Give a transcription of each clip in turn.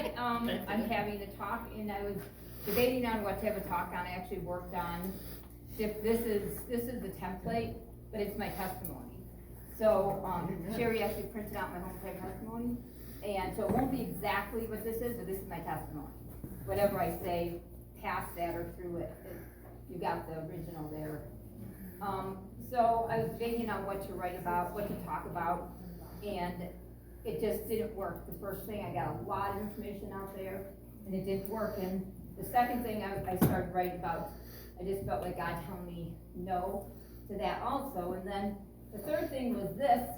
tonight, I'm having a talk, and I was debating on what to have a talk on. I actually worked on, if this is the template, but it's my testimony. So, Sherry actually printed out my hometown testimony, and so it won't be exactly what this is, but this is my testimony. Whatever I say, past that or through it, you got the original there. So I was debating on what to write about, what to talk about, and it just didn't work. The first thing, I got a lot of information out there, and it didn't work. And the second thing I started writing about, I just felt like God telling me no to that also. And then the third thing was this,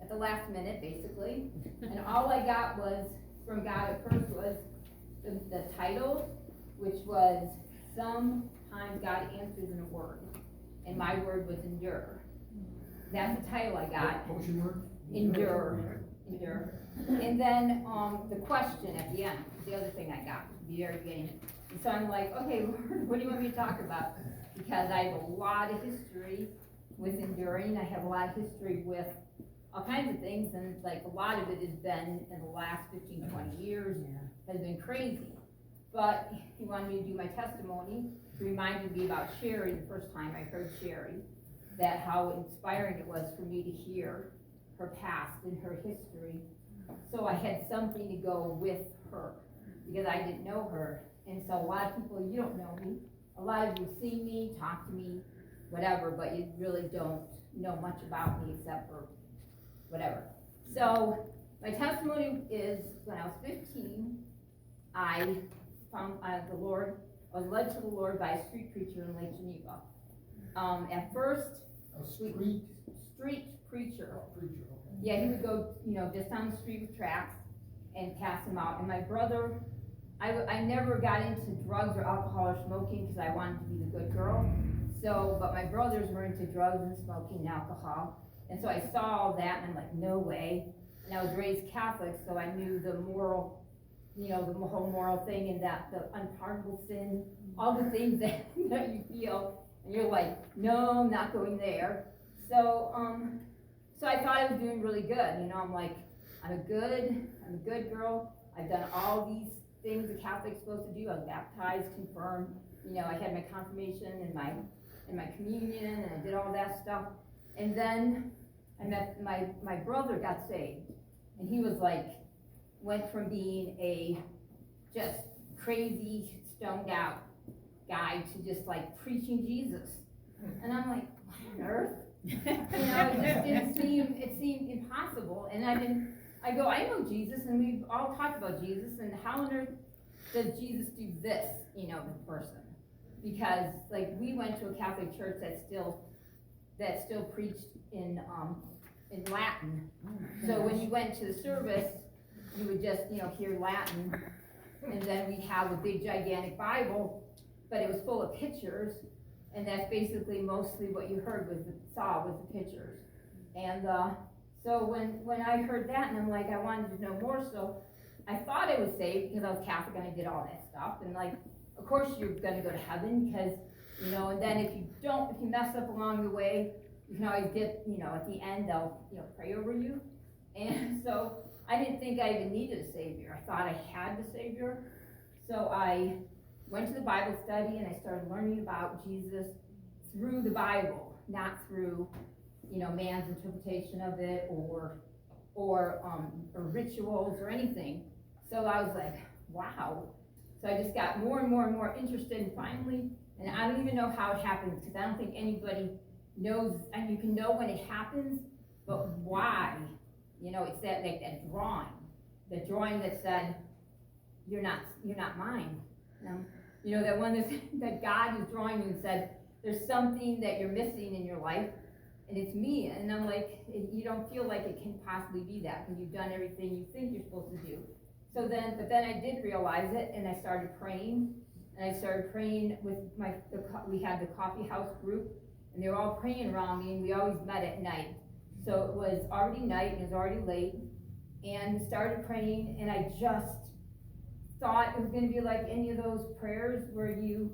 at the last minute, basically. And all I got was, from God at first, was the title, which was, Sometimes God Answers in a Word. And my word was endure. That's the title I got. What was your word? Endure. And then the question at the end, the other thing I got, the very beginning. And so I'm like, okay, Lord, what do you want me to talk about? Because I have a lot of history with enduring. I have a lot of history with all kinds of things, and like a lot of it has been in the last 15, 20 years, has been crazy. But he wanted me to do my testimony. He reminded me about Sherry the first time I heard Sherry, that how inspiring it was for me to hear her past and her history. So I had something to go with her, because I didn't know her. And so a lot of people, you don't know me. A lot of you see me, talk to me, whatever, but you really don't know much about me except for whatever. So my testimony is, when I was 15, I found the Lord. I was led to the Lord by a street preacher in Lake Geneva. At first, A street preacher. preacher, okay. Yeah, he would go, just down the street with tracts and pass them out. And my brother, I never got into drugs or alcohol or smoking because I wanted to be the good girl. So, but my brothers were into drugs and smoking and alcohol. And so I saw all that, and I'm like, no way. And I was raised Catholic, so I knew the moral, the whole moral thing, and that the unpardonable sin, all the things that you feel, and you're like, no, I'm not going there. So, so I thought I was doing really good. I'm like, I'm a good girl. I've done all these things a Catholic's supposed to do. I was baptized, confirmed. I had my confirmation and my communion, and I did all that stuff. And then I met my brother got saved, and he was like, went from being a just crazy, stoned out guy to just like preaching Jesus. And I'm like, what on earth? It seemed impossible. And I know Jesus, and we've all talked about Jesus, and how on earth does Jesus do this, the person? Because like we went to a Catholic church that still preached in Latin. So when you went to the service, you would just, hear Latin, and then we'd have a big gigantic Bible, but it was full of pictures, and that's basically mostly what you saw was the pictures. And so when I heard that, and I'm like, I wanted to know more, so I thought I was saved because I was Catholic and I did all that stuff, and like, of course you're gonna go to heaven because, and then if you mess up along the way, you can always get, at the end they'll, pray over you. And so I didn't think I even needed a savior. I thought I had the savior. So I went to the Bible study and I started learning about Jesus through the Bible, not through, man's interpretation of it or rituals or anything. So I was like, wow. So I just got more and more and more interested, and finally, and I don't even know how it happens, because I don't think anybody knows, and you can know when it happens, but why? It's that drawing that said, you're not mine. That one that God is drawing you and said, there's something that you're missing in your life, and it's me. And I'm like, you don't feel like it can possibly be that, because you've done everything you think you're supposed to do. But then I did realize it, and I started praying, with we had the coffee house group, and they were all praying around me, and we always met at night. So it was already night, and it was already late, and started praying, and I just thought it was going to be like any of those prayers where you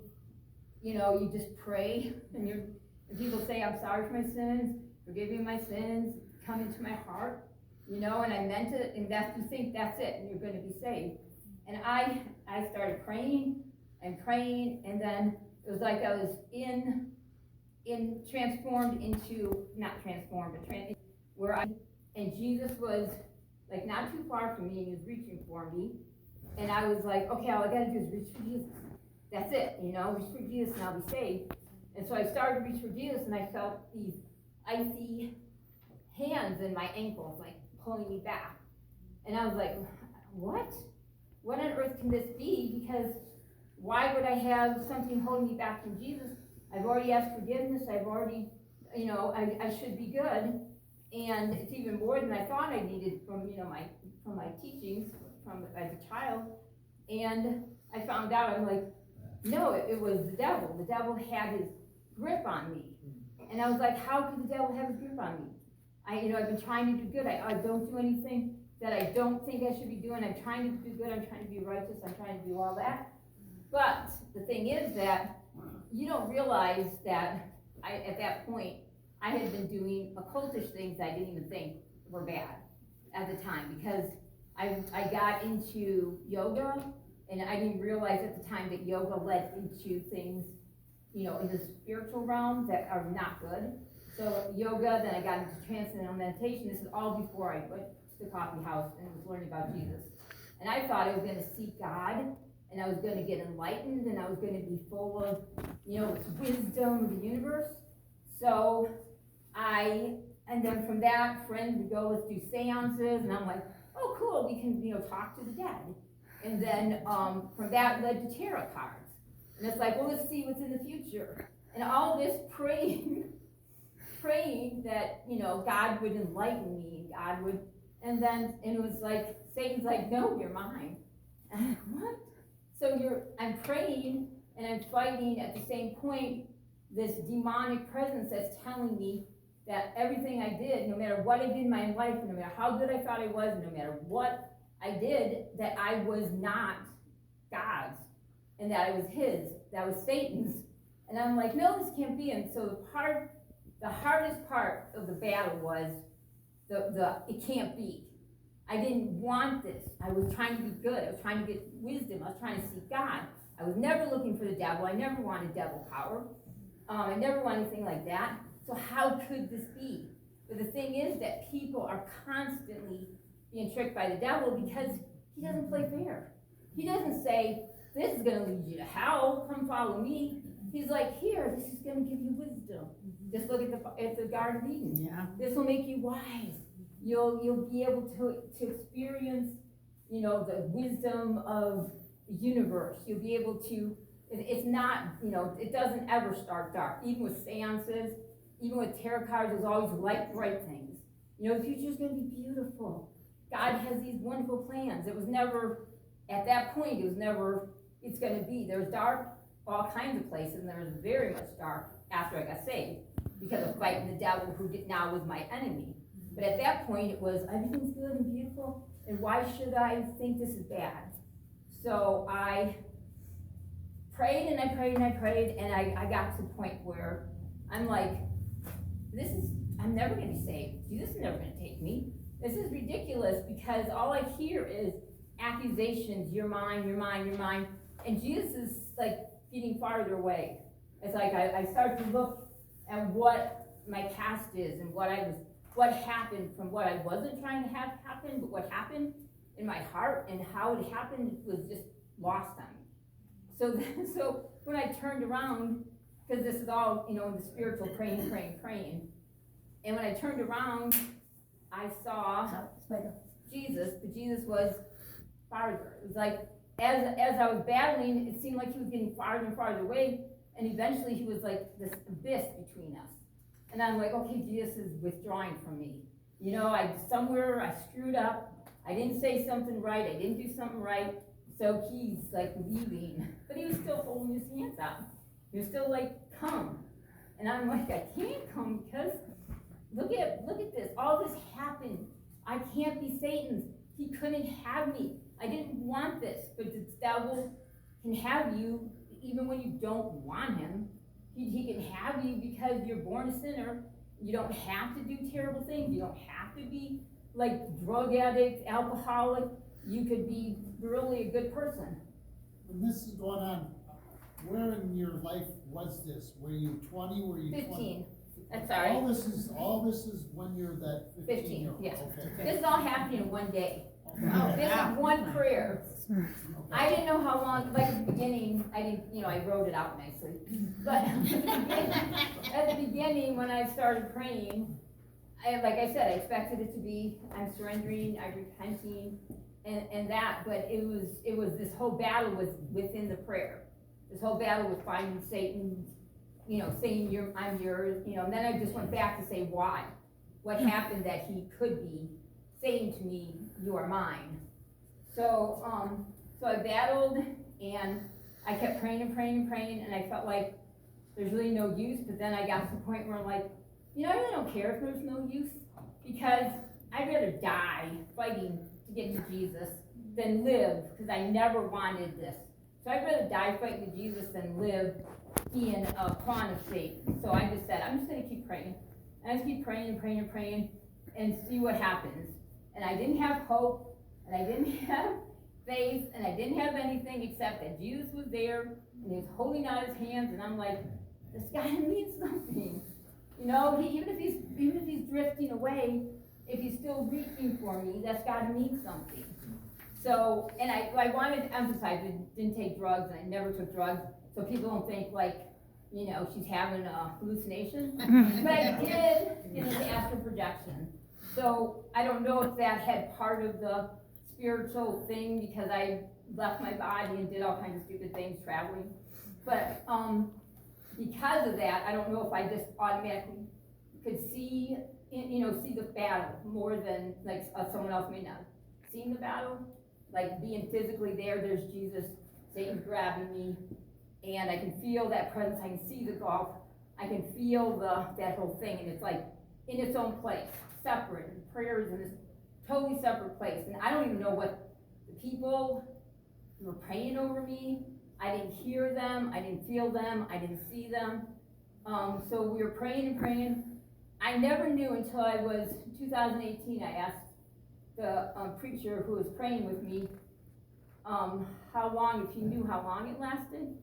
just pray, and people say, I'm sorry for my sins, forgive me my sins, come into my heart, and I meant it, and you think that's it, and you're going to be saved. And I started praying and praying, and then it was like I was transformed into, not transformed, but and Jesus was like not too far from me, and he was reaching for me. And I was like, okay, all I gotta do is reach for Jesus. That's it, reach for Jesus and I'll be saved. And so I started to reach for Jesus, and I felt these icy hands in my ankles, like pulling me back. And I was like, what? What on earth can this be? Because why would I have something holding me back from Jesus? I've already asked forgiveness. I've already, I should be good. And it's even more than I thought I needed from my teachings from as a child. And I found out, I'm like, no, it was the devil. The devil had his grip on me. And I was like, how could the devil have his grip on me? I've been trying to do good. I don't do anything that I don't think I should be doing. I'm trying to do good. I'm trying to be righteous. I'm trying to do all that. But the thing is that you don't realize that at that point, I had been doing occultish things I didn't even think were bad at the time, because I got into yoga, and I didn't realize at the time that yoga led into things, in the spiritual realm that are not good. So yoga, then I got into transcendental meditation. This is all before I went to the coffee house and was learning about Jesus. And I thought I was going to seek God, and I was going to get enlightened, and I was going to be full of, this wisdom of the universe. So and then from that, friends would go, let's do seances, and I'm like, oh cool, we can, talk to the dead. And then from that led to tarot cards. And it's like, well, let's see what's in the future. And all this praying that, God would enlighten me, and it was like, Satan's like, no, you're mine. And I'm like, what? So I'm praying, and I'm fighting at the same point this demonic presence that's telling me that everything I did, no matter what I did in my life, no matter how good I thought I was, no matter what I did, that I was not God's, and that I was his, that was Satan's. And I'm like, no, this can't be. And so the hardest part of the battle was it can't be. I didn't want this. I was trying to be good. I was trying to get wisdom. I was trying to seek God. I was never looking for the devil. I never wanted devil power. I never wanted anything like that. So how could this be? But the thing is that people are constantly being tricked by the devil, because he doesn't play fair. He doesn't say, this is going to lead you to hell. Come follow me. He's like, here, this is going to give you wisdom. Just look at the Garden of Eden. Yeah. This will make you wise. You'll be able to experience, the wisdom of the universe. You'll be able to. It's not, it doesn't ever start dark. Even with seances, even with tarot cards, there's always light, bright things. The future's going to be beautiful. God has these wonderful plans. It was never, at that point, it's going to be. There's dark, all kinds of places, and there was very much dark after I got saved, because of fighting the devil, who now was my enemy. But at that point, it was, everything's good and beautiful, and why should I think this is bad? So I prayed, and I prayed, and I prayed, and I got to the point where I'm like, I'm never going to be saved. Jesus is never going to take me. This is ridiculous, because all I hear is accusations, you're mine, you're mine, you're mine. And Jesus is like getting farther away. It's like I start to look at what my past is, and what happened from what I wasn't trying to have happen, but what happened in my heart, and how it happened was just lost on me. So when I turned around, because this is all, in the spiritual praying. And when I turned around, I saw Jesus, but Jesus was farther. It was like, as I was battling, it seemed like he was getting farther and farther away, and eventually he was like this abyss between us. And I'm like, okay, Jesus is withdrawing from me. I screwed up. I didn't say something right. I didn't do something right. So he's like leaving, but he was still holding his hands out. He was still like, come. And I'm like, I can't come, because look at this. All this happened. I can't be Satan's. He couldn't have me. I didn't want this, but the devil can have you even when you don't want him. He can have you because you're born a sinner. You don't have to do terrible things. You don't have to be like drug addict, alcoholic. you could be really a good person. When this is going on, where in your life was this? Were you 20? Were you 15. 20? That's all right. All this is when you're that 15-year-old? Yes. Okay. This is all happening in one day. Okay. This is one prayer. I didn't know how long, like at the beginning, I wrote it out nicely. But at the beginning, when I started praying, like I said, I expected it to be, I'm surrendering, I'm repenting, and that, but it was this whole battle was within the prayer. This whole battle with finding Satan, saying I'm yours, and then I just went back to say why. What happened that he could be saying to me, you are mine. So I battled, and I kept praying and praying and praying, and I felt like there's really no use, but then I got to the point where I'm like, I really don't care if there's no use, because I'd rather die fighting to get to Jesus than live, because I never wanted this. So I'd rather die fighting to Jesus than live being a pawn of Satan. So I just said, I'm just going to keep praying. And I just keep praying and praying and praying and see what happens. And I didn't have hope, and I didn't have faith, and I didn't have anything except that Jesus was there, and he was holding out his hands, and I'm like, this guy means something. Even if he's drifting away, if he's still reaching for me, that's gotta mean something. So, and I wanted to emphasize, I didn't take drugs, and I never took drugs, so people don't think she's having a hallucination. But I did get into astral projection. So I don't know if that had part of the spiritual thing, because I left my body and did all kinds of stupid things traveling. But because of that, I don't know if I just automatically could see the battle more than someone else may not have seen the battle, like being physically there. There's Jesus, Satan's grabbing me, and I can feel that presence. I can see the gulf. I can feel that whole thing, and it's like in its own place, separate. And prayer is in this totally separate place, and I don't even know what the people who were praying over me. I didn't hear them, I didn't feel them, I didn't see them. So we were praying and praying. I never knew until I was 2018. I asked the preacher who was praying with me how long, if he knew how long it lasted,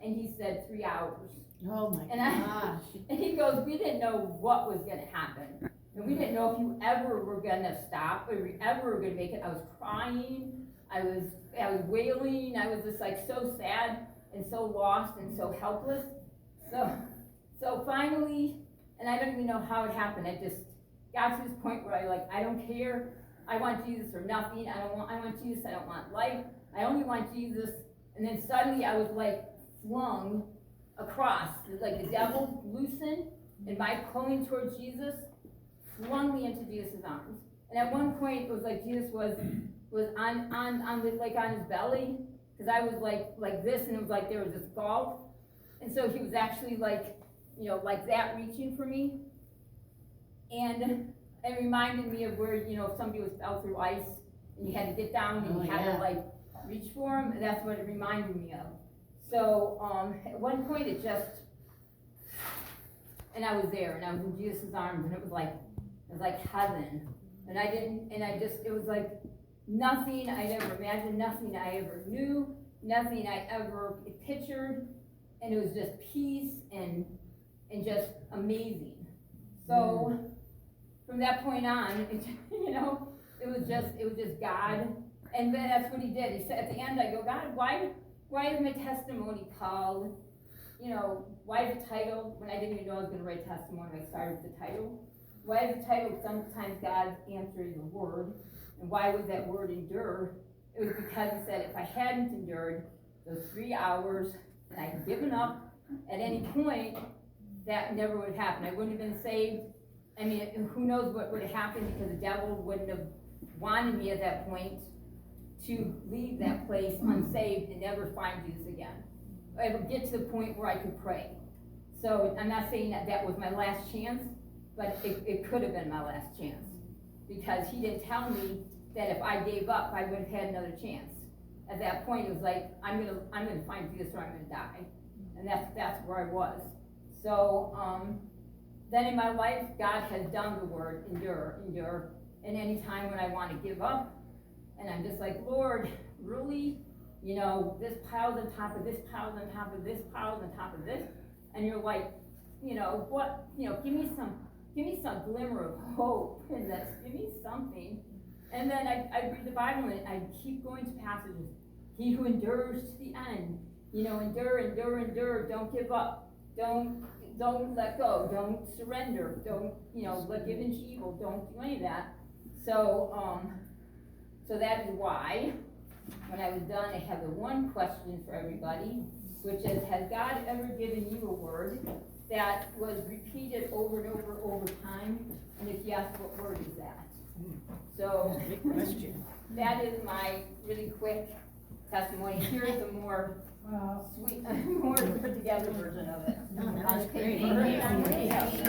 and he said 3 hours. Oh my gosh. And he goes, we didn't know what was going to happen. And we didn't know if you ever were going to stop, or you ever were going to make it. I was crying. I was wailing. I was just so sad and so lost and so helpless. So finally, and I don't even know how it happened. I just got to this point where I don't care. I want Jesus or nothing. I want Jesus. I don't want life. I only want Jesus. And then suddenly I was flung across, the devil loosened, and by pulling towards Jesus, flung me into Jesus' arms. And at one point, it was like Jesus was on his belly, because I was like this, and it was like there was this gulf, and so he was actually like that, reaching for me, and it reminded me of where if somebody fell through ice and you had to get down and you had to reach for him. And that's what it reminded me of. So at one point it just, and I was there, and I was in Jesus' arms, and it was like heaven, and it was like nothing I'd ever imagined, nothing I ever knew, nothing I ever pictured, and it was just peace and just amazing. So from that point on, it was just God, and then that's what he did. He said at the end, I go, God, why is my testimony called, why is the title, when I didn't even know I was going to write testimony, I started with the title. Why is the title Sometimes God's Answer is a Word? And why would that word endure? It was because he said if I hadn't endured those 3 hours and I had given up at any point, that never would have happened. I wouldn't have been saved. I mean, who knows what would have happened, because the devil wouldn't have wanted me at that point to leave that place unsaved and never find Jesus again. I would get to the point where I could pray. So I'm not saying that was my last chance, but it could have been my last chance, because he didn't tell me that if I gave up, I would have had another chance. At that point, it was like, I'm gonna find Jesus or I'm gonna die, and that's where I was. So then in my life, God has done the word endure, and any time when I want to give up, And I'm just like, Lord, really? You know, this pile's on top of this pile's on top of this pile's on top of this. And you're like, you know, what, you know, give me some glimmer of hope in this, give me something. And then I read the Bible and I keep going to passages. He who endures to the end, you know, endure, don't give up, don't let go, don't surrender, don't, you know, give in to evil, don't do any of that. So, so that is why, when I was done, I have the one question for everybody, which is, has God ever given you a word that was repeated over and over time? And if yes, what word is that? So, Big question. that is my really quick testimony. Here's a more sweet, more put together version of it. No, that was On great. paper. Thank you.